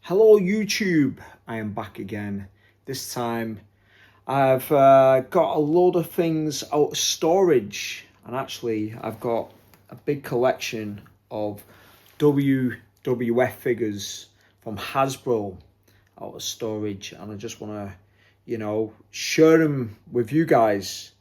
Hello YouTube, I am back again. This time I've got a load of things out of storage, and actually I've got a big collection of WWF figures from Hasbro out of storage, and I just want to, share them with you guys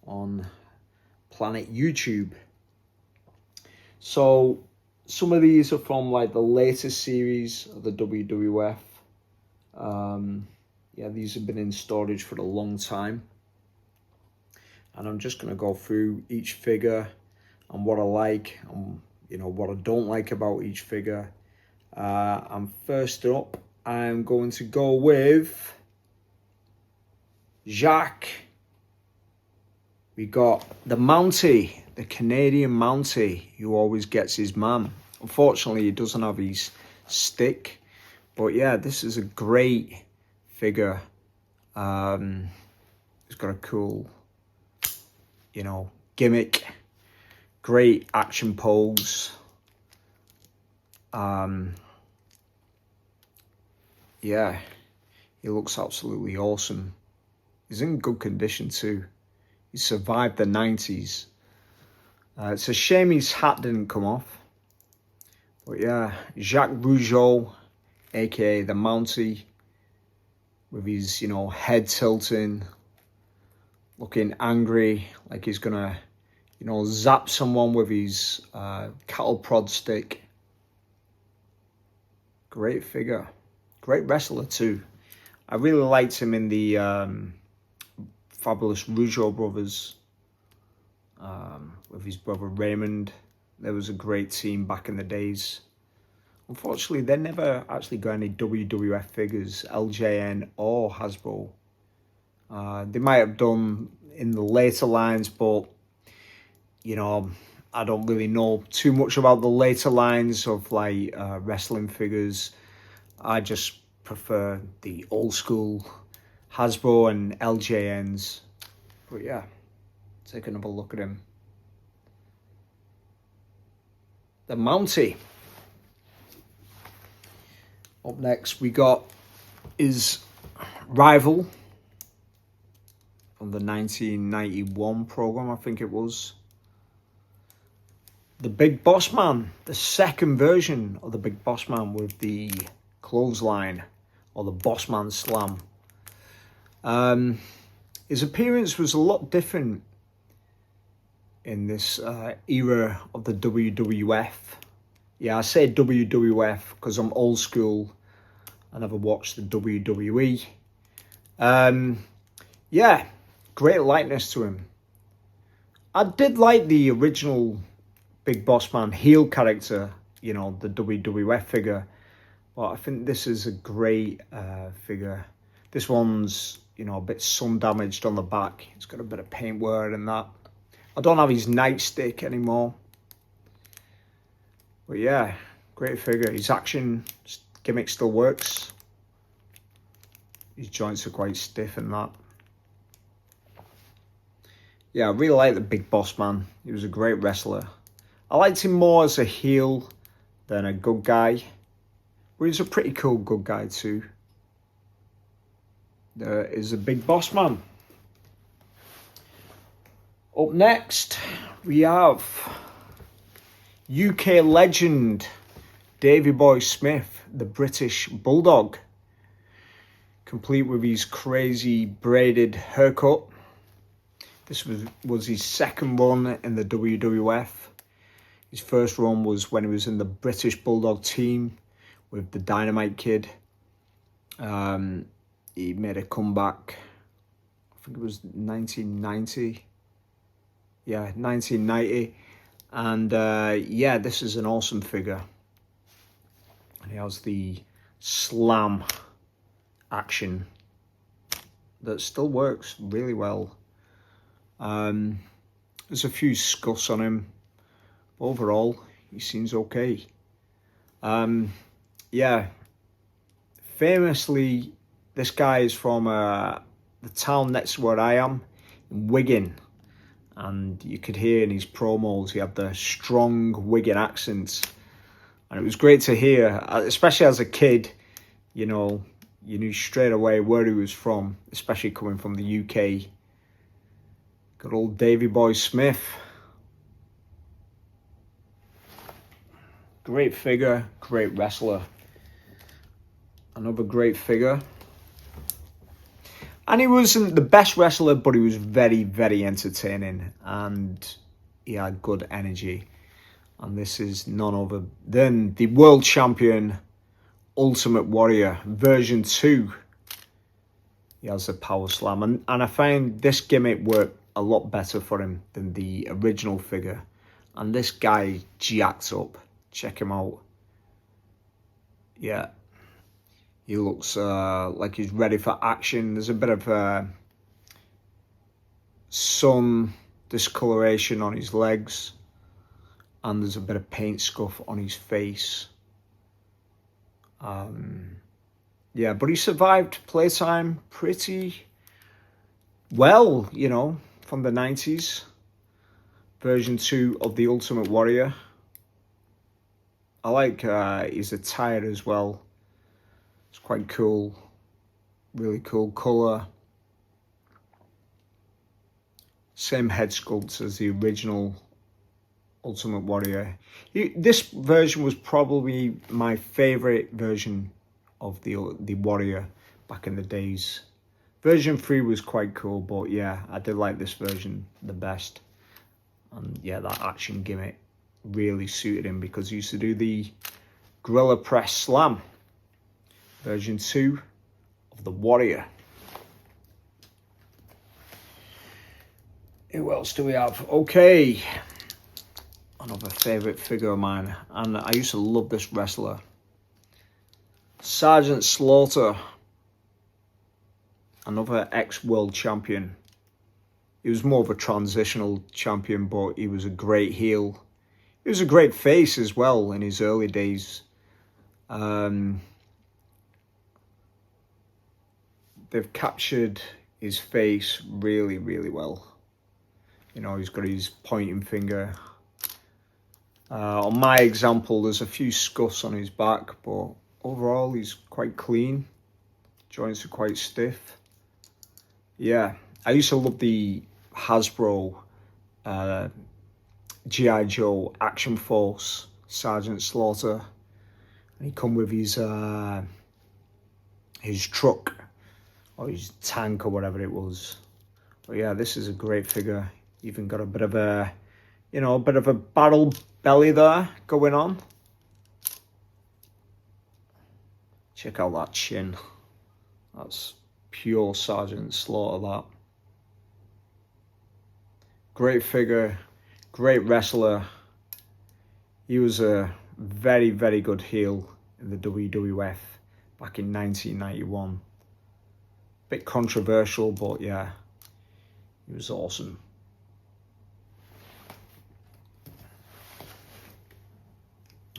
on Planet YouTube. So some of these are from like the latest series of the WWF. These have been in storage for a long time. And I'm just going to go through each figure and what I like and what I don't like about each figure. And first up, I'm going to go with Jacques. We got the Mountie, the Canadian Mountie, who always gets his man. Unfortunately, he doesn't have his stick, but yeah, this is a great figure. It's got a cool, gimmick, great action pose. Yeah, he looks absolutely awesome. He's in good condition too. He survived the 90s. It's a shame his hat didn't come off. But yeah, Jacques Rougeau, aka the Mountie, with his, head tilting, looking angry, like he's gonna, zap someone with his cattle prod stick. Great figure, great wrestler too. I really liked him in the Fabulous Rougeau brothers, with his brother Raymond. There was a great team back in the days. Unfortunately, they never actually got any WWF figures, LJN or Hasbro. They might have done in the later lines, but, I don't really know too much about the later lines of like wrestling figures. I just prefer the old school Hasbro and LJNs. But yeah, take another look at him. The Mountie. Up next, we got his rival from the 1991 program, I think it was. The Big Boss Man, the second version of the Big Boss Man with the clothesline or the Boss Man Slam. His appearance was a lot different in this era of the WWF. Yeah, I say WWF because I'm old school. I never watched the WWE. Yeah, great likeness to him. I did like the original Big Boss Man heel character, the WWF figure. But I think this is a great figure. This one's, a bit sun damaged on the back. It's got a bit of paint wear and that. I don't have his nightstick anymore. But yeah, great figure. His action gimmick still works. His joints are quite stiff and that. Yeah, I really like the Big Boss Man. He was a great wrestler. I liked him more as a heel than a good guy. But he's a pretty cool good guy too. There is a Big Boss Man. Up next, we have UK legend Davy Boy Smith, the British Bulldog, complete with his crazy braided haircut. This was his second run in the WWF. His first run was when he was in the British Bulldog team with the Dynamite Kid. He made a comeback, I think it was 1990. Yeah, 1990. And yeah, this is an awesome figure. And he has the slam action that still works really well. There's a few scuffs on him. Overall, he seems okay. Yeah, famously, this guy is from the town next to where I am, in Wigan. And you could hear in his promos, he had the strong Wigan accent. And it was great to hear, especially as a kid, you know, you knew straight away where he was from, especially coming from the UK. Good old Davy Boy Smith. Great figure, great wrestler. Another great figure. And he wasn't the best wrestler, but he was very, very entertaining. And he had good energy. And this is none other than the world champion Ultimate Warrior version 2. He has a power slam. And I find this gimmick worked a lot better for him than the original figure. And this guy jacked up. Check him out. Yeah. He looks like he's ready for action. There's a bit of sun discoloration on his legs. And there's a bit of paint scuff on his face. Yeah, but he survived playtime pretty well, you know, from the 90s. Version 2 of the Ultimate Warrior. I like his attire as well. It's quite cool. Really cool colour. Same head sculpt as the original Ultimate Warrior. This version was probably my favourite version of the Warrior back in the days. Version 3 was quite cool, but yeah, I did like this version the best. And yeah, that action gimmick really suited him because he used to do the Gorilla Press Slam. Version 2 of the Warrior. Who else do we have? Okay. Another favourite figure of mine. And I used to love this wrestler. Sergeant Slaughter. Another ex-world champion. He was more of a transitional champion, but he was a great heel. He was a great face as well in his early days. They've captured his face really, really well. You know, he's got his pointing finger. On my example, there's a few scuffs on his back, but overall he's quite clean. Joints are quite stiff. Yeah, I used to love the Hasbro G.I. Joe Action Force Sergeant Slaughter. And he come with his truck or his tank or whatever it was. But yeah, this is a great figure. Even got a bit of a, you know, a bit of a barrel belly there going on. Check out that chin. That's pure Sergeant Slaughter, that. Great figure, great wrestler. He was a very, very good heel in the WWF back in 1991. Bit controversial, but yeah, he was awesome.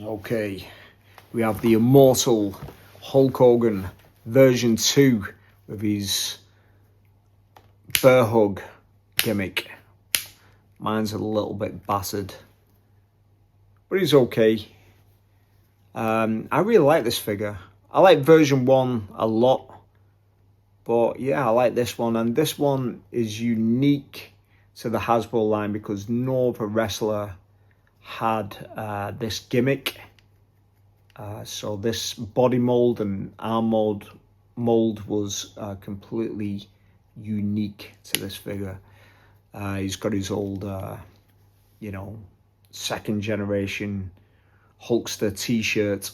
Okay, we have the immortal Hulk Hogan version 2 with his bear hug gimmick. Mine's a little bit battered, but he's okay. I really like this figure. I like version 1 a lot, but yeah, I like this one. And this one is unique to the Hasbro line because no other wrestler had this gimmick. So this body mold and arm mold was completely unique to this figure. He's got his old, you know, second generation Hulkster t-shirt.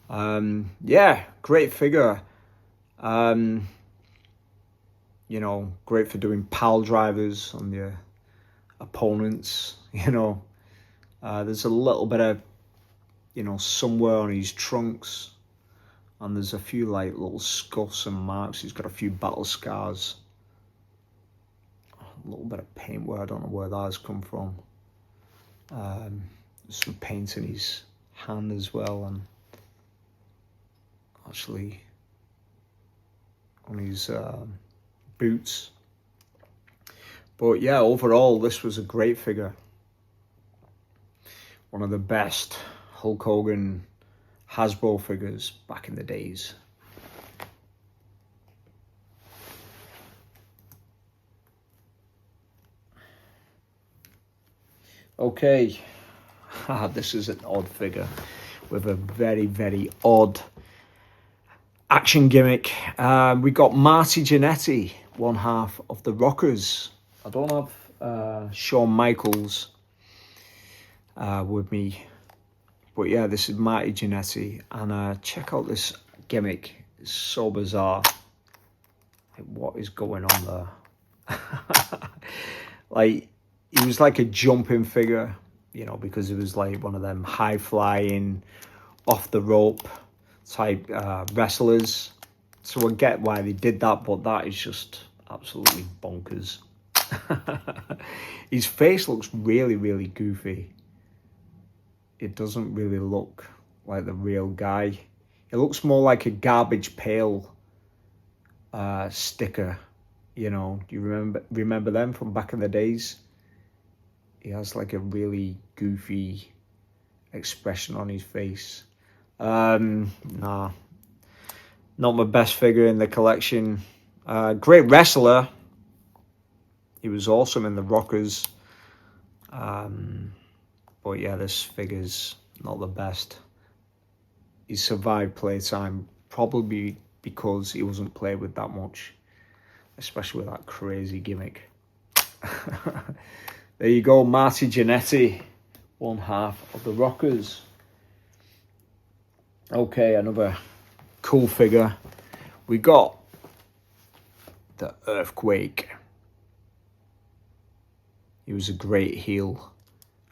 Yeah, great figure. You know, great for doing pile drivers on your opponents, you know. There's a little bit of, you know, somewhere on his trunks. And there's a few like little scuffs and marks. He's got a few battle scars. A little bit of paintwork. I don't know where that has come from. Some paint in his hand as well, and actually on his boots. But yeah, overall, this was a great figure. One of the best Hulk Hogan Hasbro figures back in the days. Okay, this is an odd figure with a very, very odd action gimmick. We got Marty Jannetty, one half of the Rockers. I don't have Shawn Michaels with me, but yeah, this is Marty Jannetty, and check out this gimmick. It's so bizarre. Like, what is going on there? Like, he was like a jumping figure, you know, because it was like one of them high flying, off the rope type wrestlers. So I get why they did that, but that is just absolutely bonkers. His face looks really, really goofy. It doesn't really look like the real guy. It looks more like a garbage pail sticker. You know, do you remember them from back in the days? He has like a really goofy expression on his face. Nah, not my best figure in the collection. Great wrestler. He was awesome in the Rockers. But yeah, this figure's not the best. He survived playtime probably because he wasn't played with that much, especially with that crazy gimmick. There you go, Marty Jannetty, one half of the Rockers. Okay, another cool figure. We got the Earthquake. He was a great heel,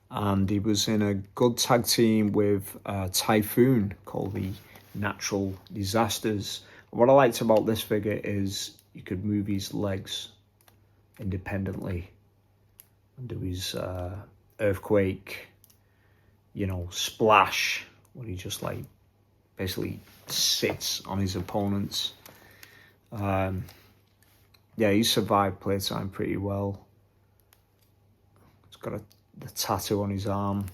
and he was in a good tag team with Typhoon called the Natural Disasters. And what I liked about this figure is you could move his legs independently and do his Earthquake, you know, splash, where he just like basically sits on his opponents. Yeah, he survived playtime pretty well. He's got the tattoo on his arm.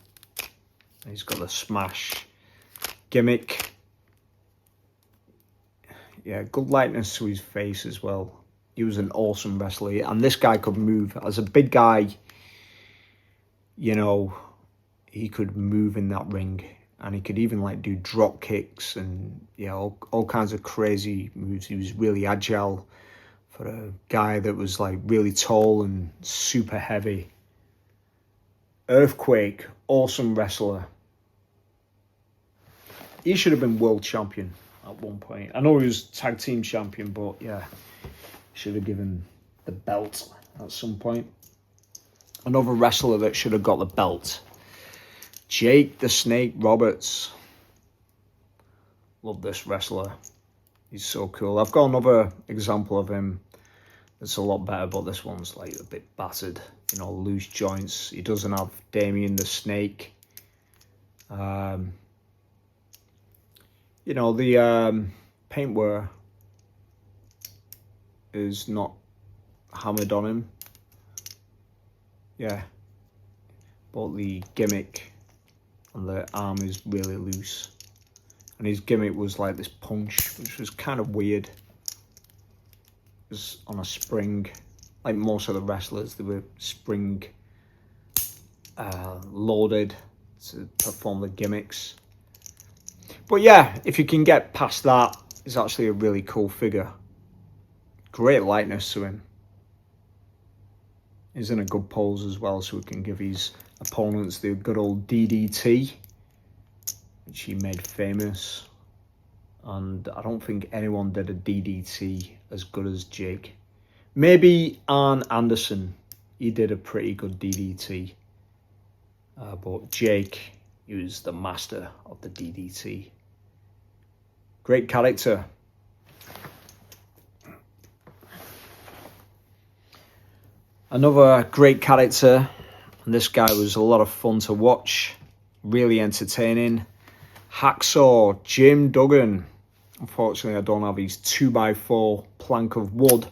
And he's got the smash gimmick. Yeah, good likeness to his face as well. He was an awesome wrestler, and this guy could move. As a big guy, you know, he could move in that ring, and he could even like do drop kicks and, you know, all kinds of crazy moves. He was really agile for a guy that was like really tall and super heavy. Earthquake, awesome wrestler. He should have been world champion at one point. I know he was tag team champion, but yeah, should have given the belt at some point. Another wrestler that should have got the belt, Jake the Snake Roberts. Love this wrestler. He's so cool. I've got another example of him that's a lot better, but this one's like a bit battered, you know, loose joints. He doesn't have Damien the Snake. You know, the paintwear is not hammered on him. Yeah. But the gimmick on the arm is really loose. And his gimmick was like this punch, which was kind of weird. It was on a spring. Like most of the wrestlers, they were spring loaded to perform the gimmicks. But yeah, if you can get past that, it's actually a really cool figure. Great likeness to him. He's in a good pose as well, so he can give his opponents the good old DDT, which he made famous. And I don't think anyone did a DDT as good as Jake. Maybe Arn Anderson, he did a pretty good DDT. But Jake, he was the master of the DDT. Great character. Another great character, and this guy was a lot of fun to watch, really entertaining. Hacksaw Jim Duggan. Unfortunately, I don't have his 2x4 plank of wood,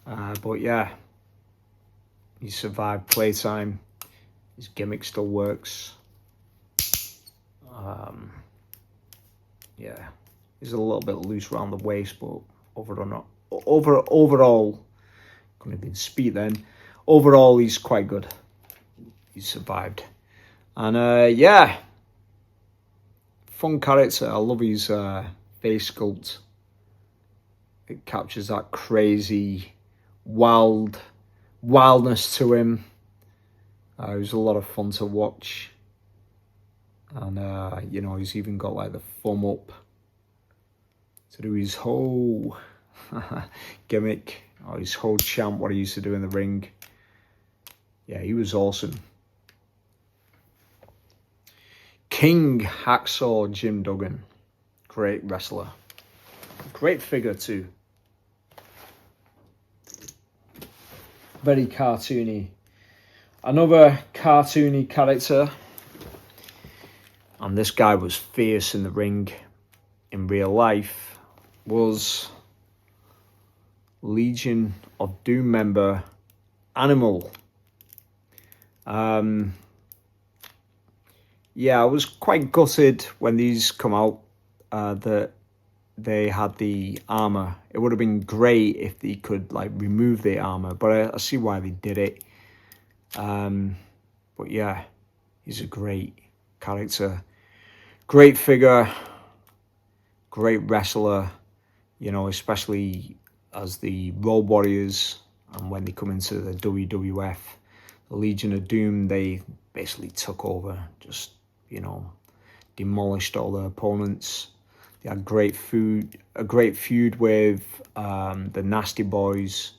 but yeah, he survived playtime. His gimmick still works. Yeah, he's a little bit loose around the waist, but overall, couldn't have been speed then. Overall, he's quite good. He's survived. And yeah, fun character. I love his face sculpt. It captures that crazy, wildness to him. It was a lot of fun to watch. And, you know, he's even got like the thumb up to do his whole gimmick, or his whole chant, what he used to do in the ring. Yeah, he was awesome. King Hacksaw Jim Duggan. Great wrestler. Great figure too. Very cartoony. Another cartoony character. And this guy was fierce in the ring. In real life, was Legion of Doom member Animal. Yeah, I was quite gutted when these come out that they had the armor. It would have been great if they could like remove the armor, but I see why they did it. But yeah, he's a great character, great figure, great wrestler. You know, especially as the Road Warriors, and when they come into the WWF, the Legion of Doom, they basically took over, just, you know, demolished all their opponents. They had a great feud with the Nasty Boys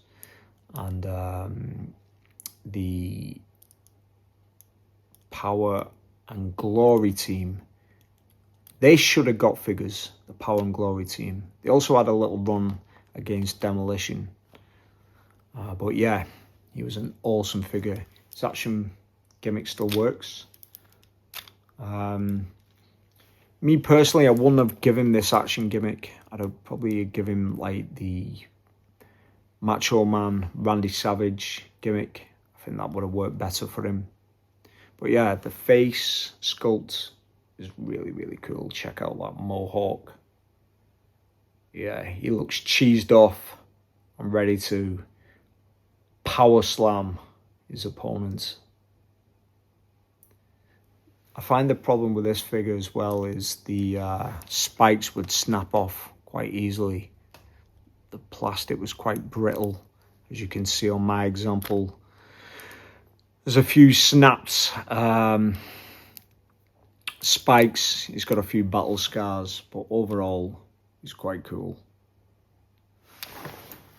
and the Power and Glory team. They should have got figures, the Power and Glory team. They also had a little run against Demolition. But yeah, he was an awesome figure. His action gimmick still works. Me personally, I wouldn't have given this action gimmick. I'd have probably given him like the Macho Man Randy Savage gimmick. I think that would have worked better for him. But yeah, the face sculpt is really, really cool. Check out that mohawk. Yeah, he looks cheesed off and ready to power slam his opponents. I find the problem with this figure as well is the spikes would snap off quite easily. The plastic was quite brittle, as you can see on my example. There's a few snaps, spikes. He's got a few battle scars, but overall, he's quite cool.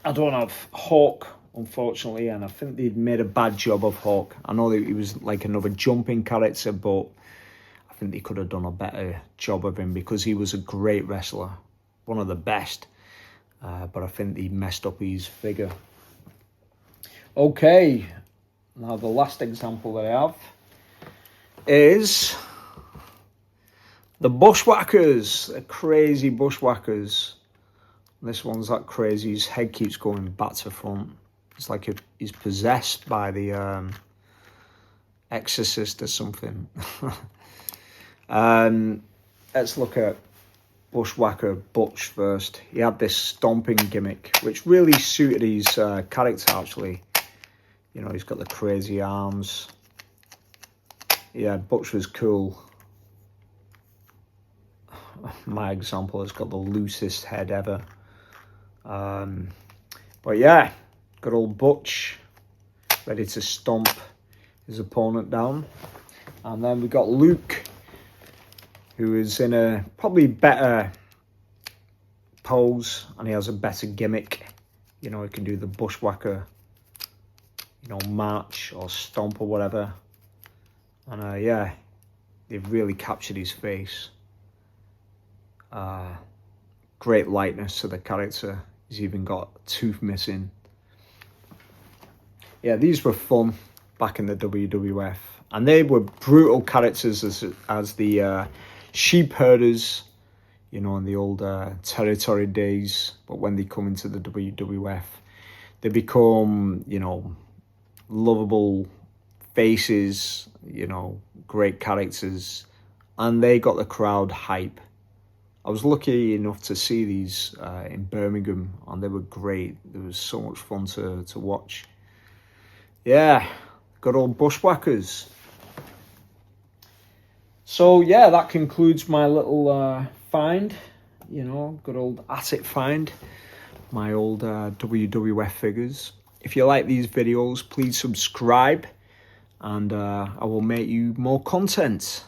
I don't have Hawk, unfortunately, and I think they'd made a bad job of Hawk. I know that he was like another jumping character, but I think they could have done a better job of him because he was a great wrestler, one of the best. But I think they messed up his figure. Okay, now the last example that I have is the Bushwhackers, the crazy Bushwhackers. This one's that crazy, his head keeps going back to front. It's like he's possessed by the exorcist or something. Let's look at Bushwhacker Butch first. He had this stomping gimmick, which really suited his character, actually. You know, he's got the crazy arms. Yeah, Butch was cool. My example has got the loosest head ever. But yeah, good old Butch, ready to stomp his opponent down. And then we got Luke, who is in a probably better pose, and he has a better gimmick. You know, he can do the Bushwhacker, you know, march or stomp or whatever. And yeah, they've really captured his face. Great likeness to the character. He's even got a tooth missing. Yeah, these were fun back in the WWF. And they were brutal characters as the sheep herders, you know, in the old territory days. But when they come into the WWF, they become, you know, lovable faces, you know, great characters. And they got the crowd hype. I was lucky enough to see these in Birmingham, and they were great. They was so much fun to watch. Yeah, good old bushwhackers. So yeah, that concludes my little find. You know, good old attic find. My old WWF figures. If you like these videos, please subscribe, and I will make you more content.